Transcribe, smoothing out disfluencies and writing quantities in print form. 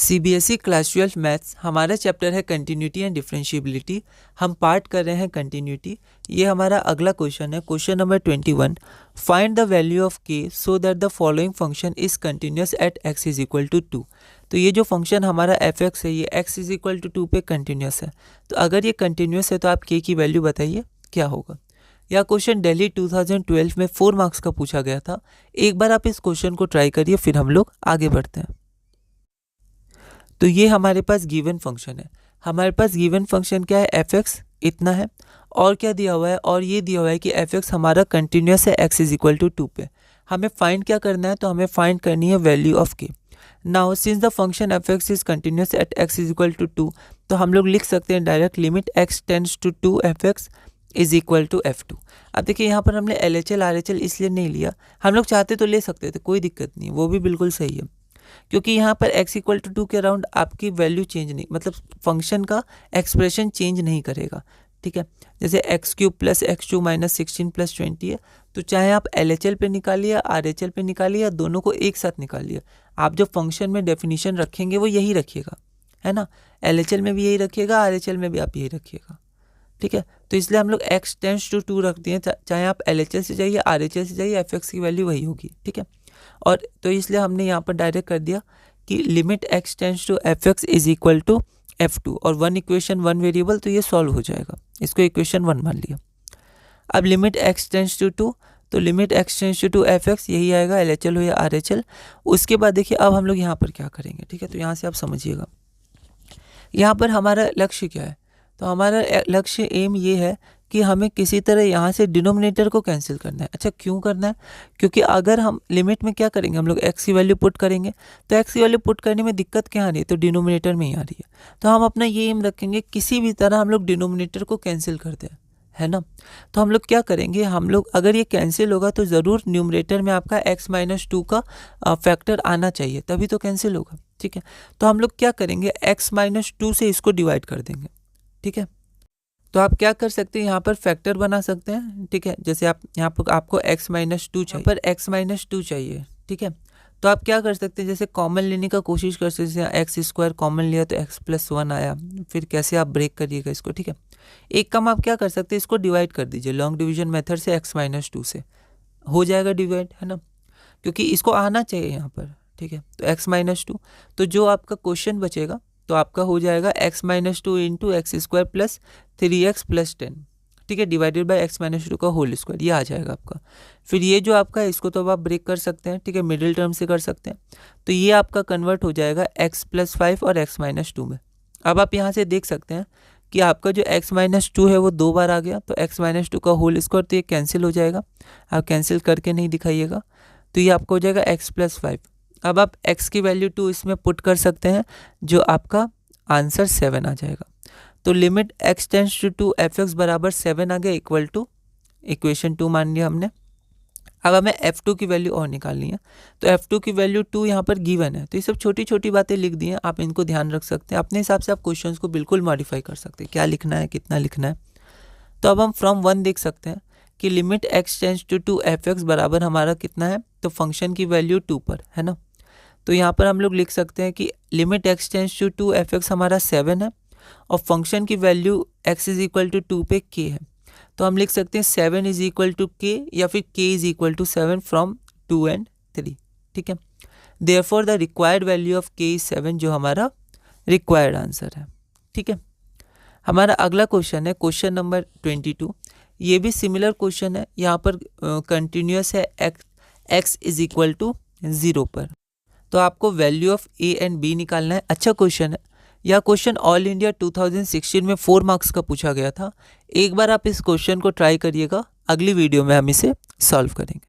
CBSE class 12 maths हमारा chapter है continuity and differentiability. हम पार्ट कर रहे हैं कंटिन्यूटी। ये हमारा अगला क्वेश्चन है, question number 21। Find the value of k so that the following function is continuous at x is equal to 2। तो ये जो फंक्शन हमारा fx है ये x इज इक्वल टू 2 पे कंटिन्यूस है। तो अगर ये कंटिन्यूस है तो आप के की वैल्यू बताइए क्या होगा। यह क्वेश्चन दिल्ली 2012 में 4 मार्क्स का पूछा गया था। एक बार आप इस क्वेश्चन को ट्राई करिए, फिर हम लोग आगे बढ़ते हैं। तो ये हमारे पास गिवन फंक्शन है। हमारे पास गिवन फंक्शन क्या है, fx इतना है, और क्या दिया हुआ है, और ये दिया हुआ है कि fx हमारा कंटिन्यूस है x इज इक्वल टू 2 पे। हमें फाइंड क्या करना है, तो हमें फाइंड करनी है value of k। Now since the function fx is continuous at x is equal to 2, तो हम लोग लिख सकते हैं direct limit x tends to 2 fx is equal to f2। अब देखिए यहाँ पर हमने LHL RHL इसलिए नहीं लिया, हम लोग चाहते तो ले सकते थे, कोई दिक्कत नहीं, वो भी बिल्कुल सही है, क्योंकि यहाँ पर x इक्वल टू 2 के अराउंड आपकी वैल्यू चेंज नहीं, मतलब फंक्शन का एक्सप्रेशन चेंज नहीं करेगा। ठीक है, जैसे x³ plus x2 minus 16 plus 20 है, तो चाहे आप LHL पे निकालिए RHL पे निकालिए या दोनों को एक साथ निकालिए, आप जो फंक्शन में डेफिनेशन रखेंगे वो यही रखिएगा, है ना। LHL में भी यही रखिएगा, RHL में भी आप यही रखिएगा। ठीक है, तो इसलिए हम लोग x टेंड्स टू 2 रखते हैं, चाहे आप LHL से जाइए RHL से जाइए, fx की वैल्यू वही होगी। ठीक है, और तो इसलिए हमने यहाँ पर डायरेक्ट कर दिया कि limit x tends to fx is equal to f2, और 1 इक्वेशन 1 वेरिएबल, तो ये सॉल्व हो जाएगा, इसको इक्वेशन 1 मान लिया। अब लिमिट x टेंड्स टू 2, तो limit x tends to fx यही आएगा, LHL हो या RHL। उसके बाद देखिए अब हम लोग यहाँ पर क्या करेंगे। ठीक है, तो यहाँ से आप समझिएगा, यहाँ पर हमारा लक्ष्य क्या है, तो हमारा लक्ष्य एम ये है कि हमें किसी तरह यहाँ से डिनोमिनेटर को कैंसिल करना है। अच्छा, क्यों करना है, क्योंकि अगर हम लिमिट में क्या करेंगे, हम लोग x की वैल्यू पुट करेंगे, तो x की वैल्यू पुट करने में दिक्कत क्या आ रही है, तो डिनोमिनेटर में ही आ रही है। तो हम अपना ये एम रखेंगे किसी भी तरह हम लोग डिनोमिनेटर को कैंसिल कर दें, है ना। तो हम लोग क्या करेंगे, हम लोग अगर ये कैंसिल होगा तो ज़रूर न्यूमरेटर में आपका x माइनस 2 का फैक्टर आना चाहिए, तभी तो कैंसिल होगा। ठीक है, तो हम लोग क्या करेंगे, x माइनस 2 से इसको डिवाइड कर देंगे। ठीक है, तो आप क्या कर सकते हैं, यहाँ पर फैक्टर बना सकते हैं। ठीक है, जैसे आप यहाँ पर आपको x माइनस 2 चाहिए, पर x माइनस 2 चाहिए। ठीक है, तो आप क्या कर सकते हैं, जैसे कॉमन लेने का कोशिश कर सकते हैं, एक्स स्क्वायर कॉमन लिया तो x प्लस 1 आया, फिर कैसे आप ब्रेक करिएगा इसको। ठीक है, एक काम आप क्या कर सकते हैं, इसको डिवाइड कर दीजिए लॉन्ग डिवीजन मेथड से, x माइनस 2 से हो जाएगा डिवाइड, है ना, क्योंकि इसको आना चाहिए यहाँ पर। ठीक है, तो x माइनस 2, तो जो आपका क्वेश्चन बचेगा तो आपका हो जाएगा x minus 2 into x square plus 3x plus 10। ठीक है, डिवाइडेड बाय x माइनस 2 का होल स्क्वायर, ये आ जाएगा आपका। फिर ये जो आपका है इसको तो आप ब्रेक कर सकते हैं। ठीक है, मिडिल टर्म से कर सकते हैं, तो ये आपका कन्वर्ट हो जाएगा x प्लस 5 और x माइनस 2 में। अब आप यहाँ से देख सकते हैं कि आपका जो x माइनस 2 है वो 2 बार आ गया, तो x माइनस 2 का होल स्क्वायर, तो ये कैंसिल हो जाएगा, आप कैंसिल करके नहीं दिखाइएगा, तो ये आपका हो जाएगा x प्लस 5। अब आप x की वैल्यू 2 इसमें पुट कर सकते हैं, जो आपका आंसर 7 आ जाएगा। तो limit x tends to 2 fx बराबर 7 आ गया, इक्वल टू इक्वेशन 2 मान लिया हमने। अब हमें f2 की वैल्यू और निकालनी है, तो f2 की वैल्यू 2 यहाँ पर गिवन है, तो ये सब छोटी छोटी बातें लिख दी हैं, आप इनको ध्यान रख सकते हैं। अपने हिसाब से आप क्वेश्चंस को बिल्कुल मॉडिफाई कर सकते हैं, क्या लिखना है, कितना लिखना है। तो अब हम फ्रॉम 1 देख सकते हैं कि limit x tends to 2 fx बराबर हमारा कितना है, तो फंक्शन की वैल्यू 2 पर, है ना। तो यहाँ पर हम लोग लिख सकते हैं कि limit x tends to 2 fx हमारा 7 है, और फंक्शन की value x is equal to 2 पे k है, तो हम लिख सकते हैं 7 इज इक्वल टू k, या फिर k is equal to 7 from 2 and 3। ठीक है, therefore the required value of k is 7, जो हमारा रिक्वायर्ड आंसर है। ठीक है, हमारा अगला क्वेश्चन है क्वेश्चन नंबर 22। ये भी सिमिलर क्वेश्चन है, यहाँ पर कंटिन्यूस है x इज इक्वल टू 0 पर, तो आपको value of a and b निकालना है। अच्छा क्वेश्चन है, यह क्वेश्चन ऑल इंडिया 2016 में 4 मार्क्स का पूछा गया था। एक बार आप इस क्वेश्चन को ट्राई करिएगा, अगली वीडियो में हम इसे सॉल्व करेंगे।